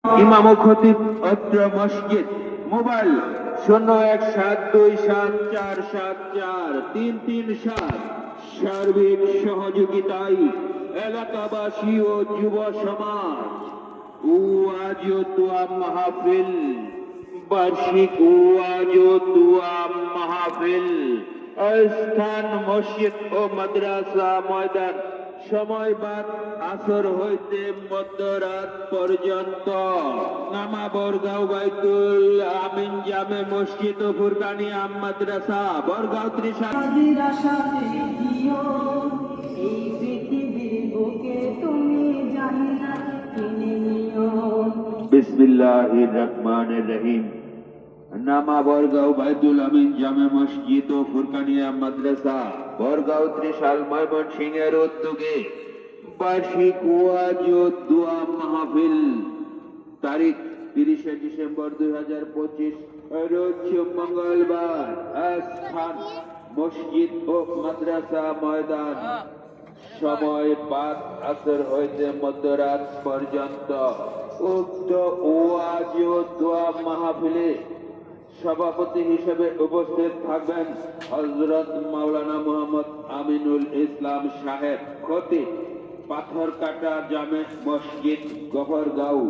ইমাম ও খতিব অত্র মসজিদ। মোবাইল 017274743337। সার্বিক সহযোগিতায় এলাকাবাসী ও যুব সমাজ ওয়াজ ও দোয়া মাহফিল, বার্ষিক ওয়াজ ও দোয়া মাহফিল। স্থান মসজিদ ও মাদ্রাসা ময়দান। সময় বাদ আসর হইতে মধ্যরাত পর্যন্ত। নামা বরগাঁও বাইতুল আমিন জামে মসজিদ ও ফুরকানিয়া মাদ্রাসা, বরগাঁও ত্রিশাল। এই পৃথিবীর বুকে তুমি জান্নাত কিনে নিও। বিসমিল্লাহির রহমানির রহিম। নামা বরগাঁও বাইতুল আমিন জামে মসজিদ ও ফুরকানিয়া মাদ্রাসা, বরগাঁও ত্রিশাল ময়মনসিংহের উদ্যোগে বার্ষিক ওয়াজ ও দোয়া মাহফিল। তারিখ 30 ডিসেম্বর 2025, রোজ মঙ্গলবার। স্থান মসজিদ ও মাদ্রাসা ময়দান। সময় বাদ আসর হইতে মধ্যরাত পর্যন্ত। উক্ত ওয়াজ ও দোয়া মাহফিলে সভাপতি হিসেবে উপস্থিত থাকবেন হযরত মাওলানা মুহাম্মদ আমিনুল ইসলাম সাহেব, খতিব, পাথরকাটা জামে মসজিদ, গফরগাঁও।